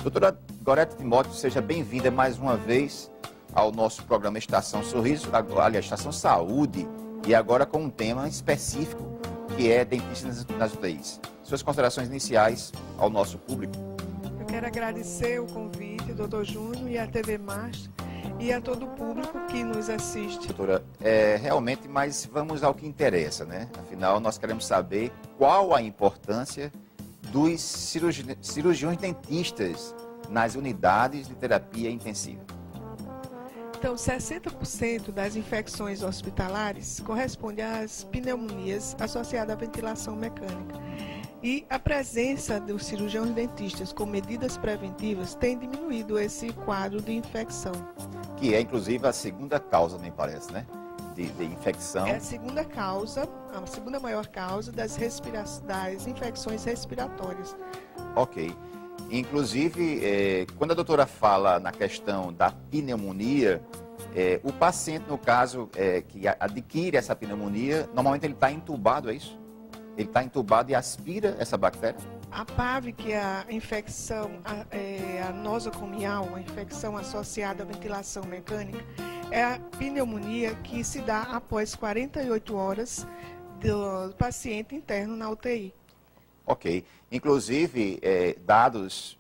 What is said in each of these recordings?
Doutora Gorete Timóteo, seja bem-vinda mais uma vez ao nosso programa Estação Sorriso, aliás, Estação Saúde, e agora com um tema específico, que é dentistas nas UTIs. Suas considerações iniciais ao nosso público. Eu quero agradecer o convite, doutor Júnior, e à TV Master, e a todo o público que nos assiste. Doutora, realmente, mas vamos ao que interessa, né? Afinal, nós queremos saber qual a importância dos cirurgiões dentistas nas unidades de terapia intensiva. Então, 60% das infecções hospitalares corresponde às pneumonias associadas à ventilação mecânica. E a presença dos cirurgiões dentistas com medidas preventivas tem diminuído esse quadro de infecção. Que é, inclusive, a segunda causa, me parece, né? De infecção. É a segunda maior causa das infecções respiratórias. Ok. Inclusive, quando a doutora fala na questão da pneumonia, o paciente, no caso, que adquire essa pneumonia, normalmente ele está entubado, é isso? Ele está entubado e aspira essa bactéria? A PAV, que é a infecção a nosocomial, a infecção associada à ventilação mecânica, é a pneumonia que se dá após 48 horas do paciente interno na UTI. Ok. Inclusive, dados,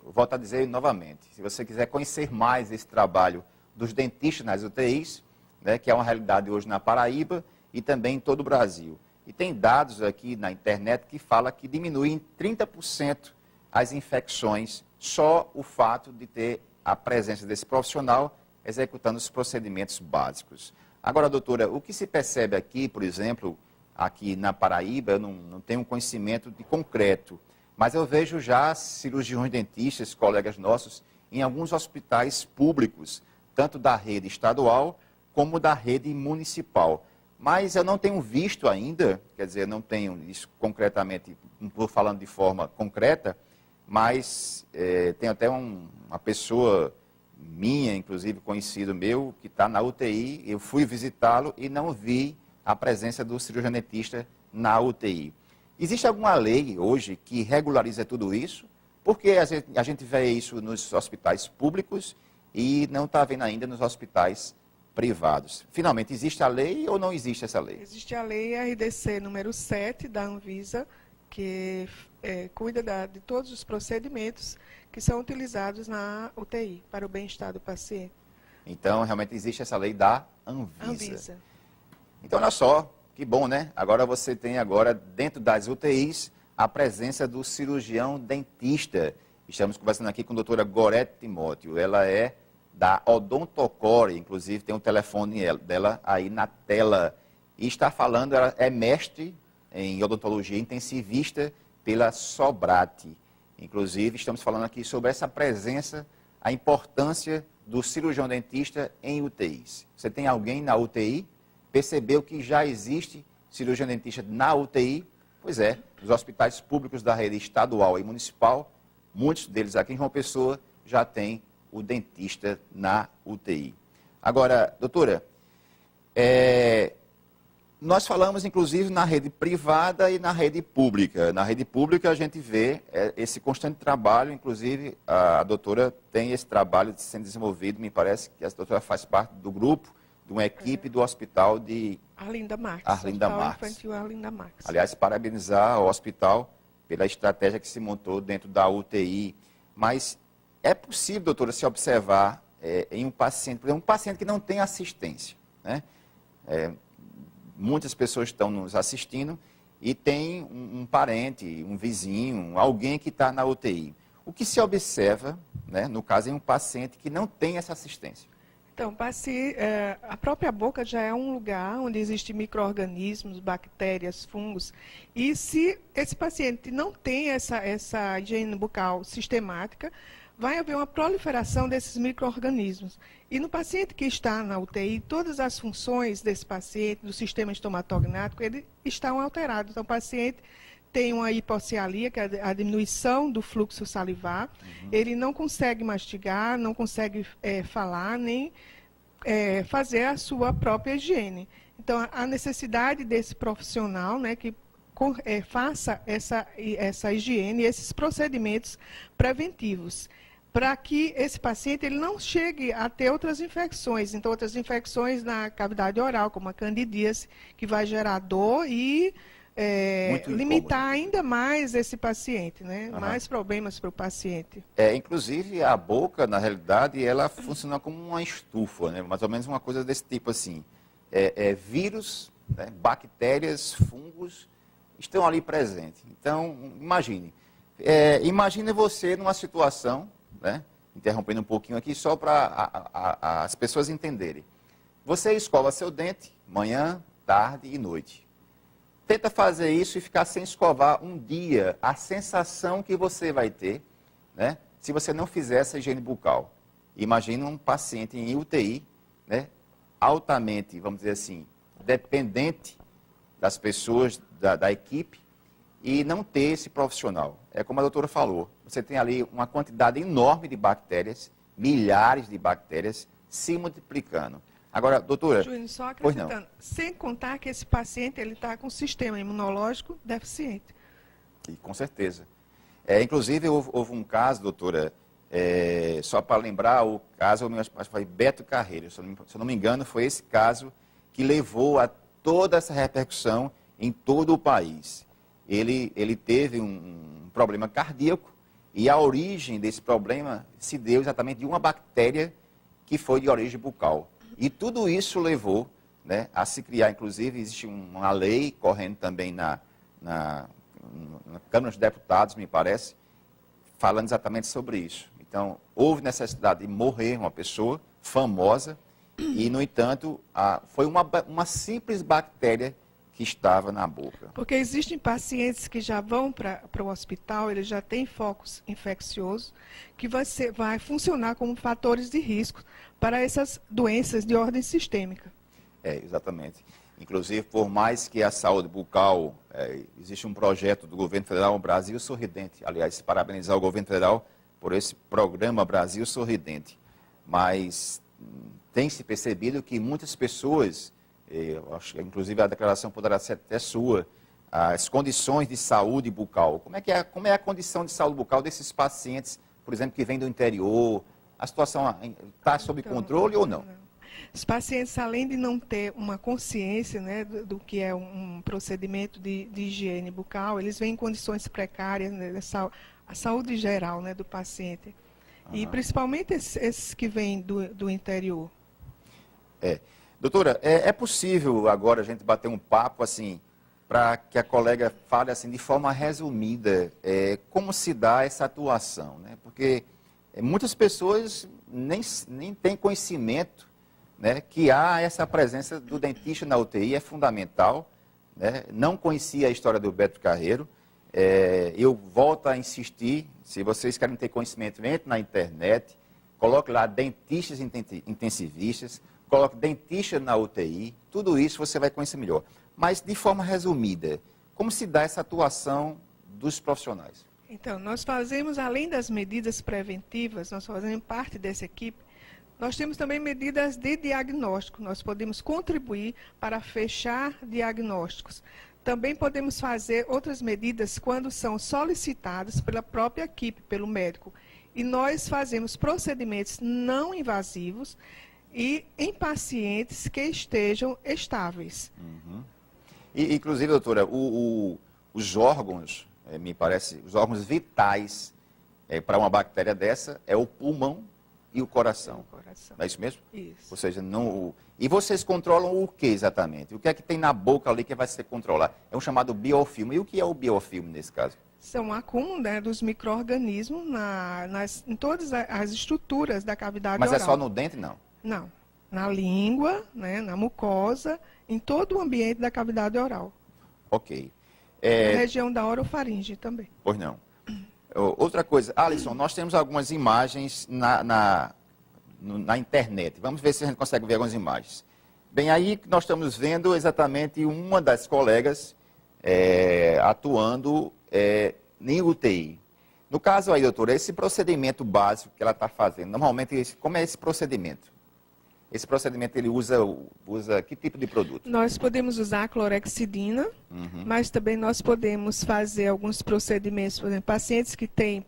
volto a dizer novamente, se você quiser conhecer mais esse trabalho dos dentistas nas UTIs, né, que é uma realidade hoje na Paraíba e também em todo o Brasil. E tem dados aqui na internet que fala que diminui em 30% as infecções, só o fato de ter a presença desse profissional executando os procedimentos básicos. Agora, doutora, o que se percebe aqui, por exemplo, aqui na Paraíba, eu não tenho um conhecimento de concreto, mas eu vejo já cirurgiões dentistas, colegas nossos, em alguns hospitais públicos, tanto da rede estadual como da rede municipal. Mas eu não tenho visto ainda, quer dizer, não tenho isso concretamente, não estou falando de forma concreta, mas tem até uma pessoa minha, inclusive conhecido meu, que está na UTI, eu fui visitá-lo e não vi a presença do cirurgião dentista na UTI. Existe alguma lei hoje que regulariza tudo isso? Porque a gente vê isso nos hospitais públicos e não está vendo ainda nos hospitais privados. Finalmente, existe a lei ou não existe essa lei? Existe a lei RDC número 7 da Anvisa, que cuida de todos os procedimentos que são utilizados na UTI para o bem-estar do paciente. Então, realmente existe essa lei da Anvisa. Então, olha só, que bom, né? Agora você tem dentro das UTIs, a presença do cirurgião dentista. Estamos conversando aqui com a doutora Gorete Timóteo. Ela é da Odontocore, inclusive tem um telefone dela aí na tela. E está falando, ela é mestre em odontologia intensivista pela Sobrate. Inclusive, estamos falando aqui sobre essa presença, a importância do cirurgião dentista em UTIs. Você tem alguém na UTI? Percebeu que já existe cirurgião dentista na UTI? Pois é, os hospitais públicos da rede estadual e municipal, muitos deles aqui em João Pessoa, já têm o dentista na UTI. Agora, doutora, nós falamos inclusive na rede privada e na rede pública. Na rede pública a gente vê esse constante trabalho, inclusive a doutora tem esse trabalho sendo desenvolvido, me parece que a doutora faz parte do grupo, de uma equipe do hospital de Arlinda Marques. Arlinda Marques. Infantil Arlinda Marques. Aliás, parabenizar o hospital pela estratégia que se montou dentro da UTI. Mas é possível, doutora, se observar em um paciente, por exemplo, um paciente que não tem assistência, né? Muitas pessoas estão nos assistindo e tem um parente, um vizinho, alguém que está na UTI. O que se observa, né, no caso, em um paciente que não tem essa assistência? Então, a própria boca já é um lugar onde existem micro-organismos, bactérias, fungos. E se esse paciente não tem essa higiene bucal sistemática, vai haver uma proliferação desses micro-organismos. E no paciente que está na UTI, todas as funções desse paciente, do sistema estomatognático, eles estão alterados. Então, o paciente tem uma hipocialia, que é a diminuição do fluxo salivar, ele não consegue mastigar, não consegue falar, nem fazer a sua própria higiene. Então, a necessidade desse profissional, né, que faça essa higiene, esses procedimentos preventivos, para que esse paciente ele não chegue a ter outras infecções. Então, outras infecções na cavidade oral, como a candidíase, que vai gerar dor e limitar ainda mais esse paciente, né? Mais problemas para o paciente. Inclusive, a boca, na realidade, ela funciona como uma estufa, né? Mais ou menos uma coisa desse tipo assim. Vírus, né? Bactérias, fungos estão ali presentes. Então, imagine. Imagine você numa situação, né? Interrompendo um pouquinho aqui, só para as pessoas entenderem. Você escova seu dente manhã, tarde e noite. Tenta fazer isso e ficar sem escovar um dia. A sensação que você vai ter, né, se você não fizer essa higiene bucal. Imagina um paciente em UTI, né, altamente, vamos dizer assim, dependente das pessoas, da equipe, e não ter esse profissional. É como a doutora falou, você tem ali uma quantidade enorme de bactérias, milhares de bactérias, se multiplicando. Agora, doutora... Júnior, só acrescentando, sem contar que esse paciente está com um sistema imunológico deficiente. E, com certeza. Inclusive, houve um caso, doutora, só para lembrar, o caso, acho que foi Beto Carreiro, se eu não me engano, foi esse caso que levou a toda essa repercussão em todo o país. Ele teve um problema cardíaco e a origem desse problema se deu exatamente de uma bactéria que foi de origem bucal. E tudo isso levou, né, a se criar, inclusive, existe uma lei correndo também na Câmara dos Deputados, me parece, falando exatamente sobre isso. Então, houve necessidade de morrer uma pessoa famosa e, no entanto, foi uma simples bactéria que estava na boca. Porque existem pacientes que já vão para o hospital, eles já têm focos infecciosos, que vai funcionar como fatores de risco para essas doenças de ordem sistêmica. Exatamente. Inclusive, por mais que a saúde bucal, existe um projeto do governo federal, Brasil Sorridente. Aliás, parabenizar o governo federal por esse programa Brasil Sorridente. Mas tem se percebido que muitas pessoas, eu acho que inclusive a declaração poderá ser até sua, as condições de saúde bucal. Como é a condição de saúde bucal desses pacientes, por exemplo, que vêm do interior? A situação está sob controle ou não? Os pacientes, além de não ter uma consciência, né, do que é um procedimento de higiene bucal, eles vêm em condições precárias, né, a saúde geral, né, do paciente. E principalmente esses que vêm do interior. Doutora, é possível agora a gente bater um papo assim, para que a colega fale assim, de forma resumida, como se dá essa atuação, né? Porque muitas pessoas nem têm conhecimento, né, que há essa presença do dentista na UTI, é fundamental, né? Não conhecia a história do Beto Carreiro. Eu volto a insistir, se vocês querem ter conhecimento, entre na internet, coloque lá dentistas intensivistas, coloque dentista na UTI, tudo isso você vai conhecer melhor. Mas, de forma resumida, como se dá essa atuação dos profissionais? Então, nós fazemos, além das medidas preventivas, nós fazemos parte dessa equipe, nós temos também medidas de diagnóstico, nós podemos contribuir para fechar diagnósticos. Também podemos fazer outras medidas quando são solicitadas pela própria equipe, pelo médico. E nós fazemos procedimentos não invasivos e em pacientes que estejam estáveis. E, inclusive, doutora, os órgãos, me parece, os órgãos vitais para uma bactéria dessa é o pulmão e o coração. Não é isso mesmo? Isso. Ou seja, e vocês controlam o que exatamente? O que é que tem na boca ali que vai ser controlado? É um chamado biofilme. E o que é o biofilme nesse caso? São acúmulo, né, dos micro-organismos em todas as estruturas da cavidade oral. Mas é só no dente, não? Não. Na língua, né, na mucosa, em todo o ambiente da cavidade oral. Ok. Na região da orofaringe também. Pois não. Outra coisa, Alisson, nós temos algumas imagens na internet. Vamos ver se a gente consegue ver algumas imagens. Bem, aí nós estamos vendo exatamente uma das colegas atuando em UTI. No caso aí, doutora, esse procedimento básico que ela está fazendo, normalmente, como é esse procedimento? Esse procedimento ele usa que tipo de produto? Nós podemos usar a clorexidina, mas também nós podemos fazer alguns procedimentos, por exemplo, pacientes que têm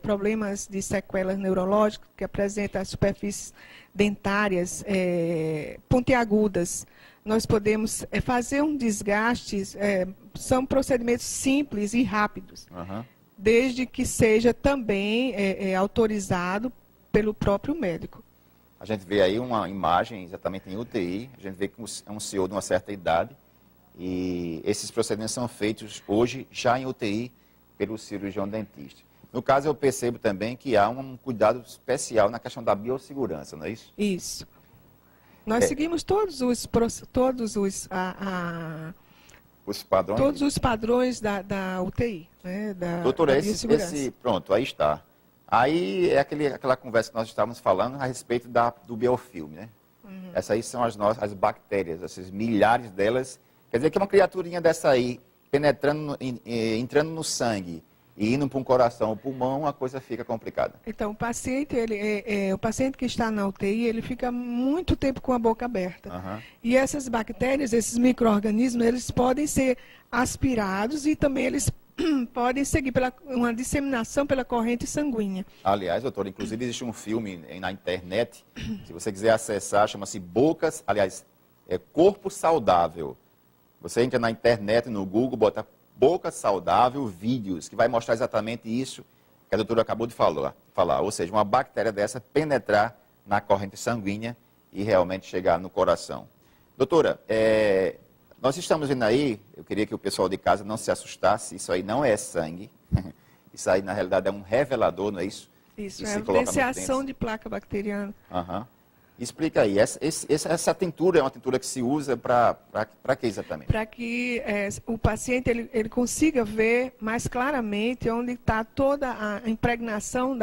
problemas de sequelas neurológicas, que apresentam as superfícies dentárias pontiagudas. Nós podemos fazer um desgaste, são procedimentos simples e rápidos, desde que seja também autorizado pelo próprio médico. A gente vê aí uma imagem exatamente em UTI, a gente vê que é um senhor de uma certa idade e esses procedimentos são feitos hoje já em UTI pelo cirurgião dentista. No caso, eu percebo também que há um cuidado especial na questão da biossegurança, não é isso? Isso. Nós seguimos todos os padrões? Todos os padrões da UTI, né, doutora, pronto, aí está. Aí é aquela conversa que nós estávamos falando a respeito do biofilme, né? Essas aí são as bactérias, essas milhares delas. Quer dizer que uma criaturinha dessa aí, entrando no sangue e indo para um coração ou pulmão, a coisa fica complicada. Então, o paciente que está na UTI, ele fica muito tempo com a boca aberta. E essas bactérias, esses micro-organismos, eles podem ser aspirados e também eles podem seguir uma disseminação pela corrente sanguínea. Aliás, doutor, inclusive existe um filme na internet, se você quiser acessar, chama-se Corpo Saudável. Você entra na internet, no Google, bota Boca Saudável Vídeos, que vai mostrar exatamente isso que a doutora acabou de falar. Ou seja, uma bactéria dessa penetrar na corrente sanguínea e realmente chegar no coração. Doutora, nós estamos vendo aí, eu queria que o pessoal de casa não se assustasse, isso aí não é sangue, isso aí na realidade é um revelador, não é isso? Isso, é a evidenciação de placa bacteriana. Explica aí, essa tintura é uma tintura que se usa para que exatamente? Para que o paciente ele consiga ver mais claramente onde está toda a impregnação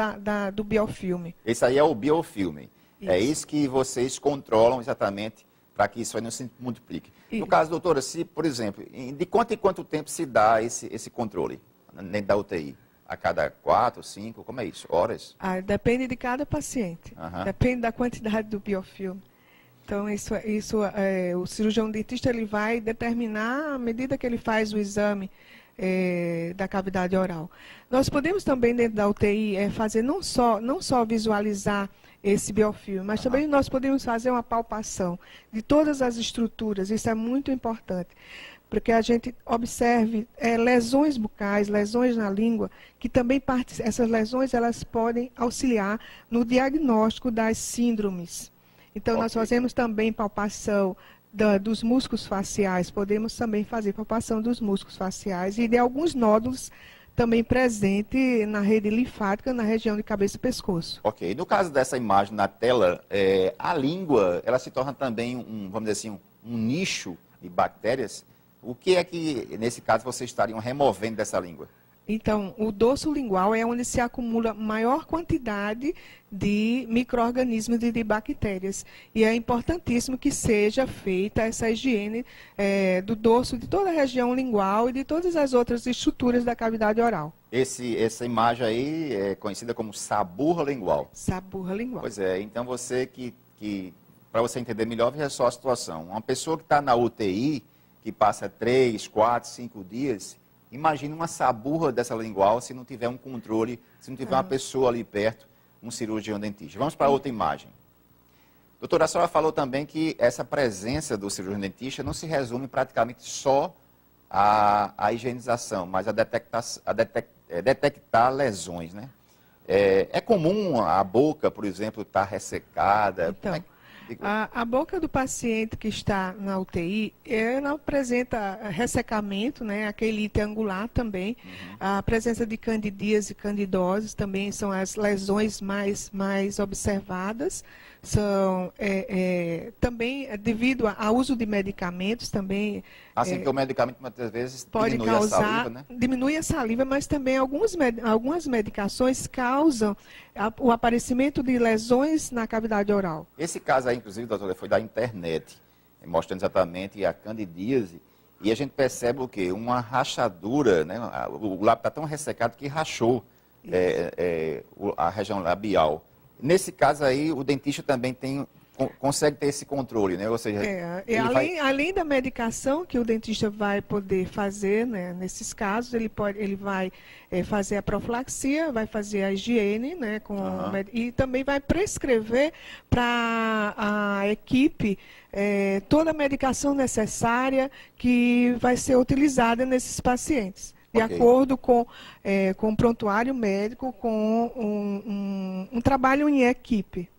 do biofilme. Esse aí é o biofilme, é isso que vocês controlam exatamente para que isso aí não se multiplique. No caso, doutora, se, por exemplo, de quanto em quanto tempo se dá esse controle dentro da UTI? A cada 4, 5, como é isso? Horas? Depende de cada paciente. Depende da quantidade do biofilme. Então, o cirurgião dentista ele vai determinar à medida que ele faz o exame da cavidade oral. Nós podemos também, dentro da UTI, fazer não só visualizar esse biofilme, mas também nós podemos fazer uma palpação de todas as estruturas. Isso é muito importante, porque a gente observe lesões bucais, lesões na língua, que também essas lesões elas podem auxiliar no diagnóstico das síndromes. Então, nós fazemos também palpação dos músculos faciais, podemos também fazer palpação dos músculos faciais e de alguns nódulos também presente na rede linfática, na região de cabeça e pescoço. Ok. No caso dessa imagem na tela, a língua, ela se torna também vamos dizer assim, um nicho de bactérias. O que é que, nesse caso, vocês estariam removendo dessa língua? Então, o dorso lingual é onde se acumula maior quantidade de micro-organismos e de bactérias. E é importantíssimo que seja feita essa higiene do dorso, de toda a região lingual e de todas as outras estruturas da cavidade oral. Essa imagem aí é conhecida como saburra lingual. Saburra lingual. Pois é, então para você entender melhor, veja só a situação. Uma pessoa que está na UTI, que passa 3, 4, 5 dias... Imagine uma saburra dessa lingual se não tiver um controle, se não tiver uma pessoa ali perto, um cirurgião dentista. Vamos para outra imagem. Doutora, a senhora falou também que essa presença do cirurgião dentista não se resume praticamente só à higienização, mas a detectar lesões, né? É comum a boca, por exemplo, estar ressecada? Então, a boca do paciente que está na UTI, ela apresenta ressecamento, né, aquele ite angular também, a presença de candidíase e candidoses também são as lesões mais observadas, são também devido ao uso de medicamentos também. Assim que o medicamento muitas vezes pode diminui causar, a saliva, né? Diminui a saliva, mas também algumas medicações causam o aparecimento de lesões na cavidade oral. Esse caso aí, inclusive, doutora, foi da internet, mostrando exatamente a candidíase, e a gente percebe o quê? Uma rachadura, né? O lábio está tão ressecado que rachou a região labial. Nesse caso aí, o dentista também consegue ter esse controle, né? Ou seja, além da medicação que o dentista vai poder fazer, né, nesses casos, ele vai fazer a profilaxia, vai fazer a higiene, né, e também vai prescrever para a equipe toda a medicação necessária que vai ser utilizada nesses pacientes. De acordo com o prontuário médico, com um trabalho em equipe.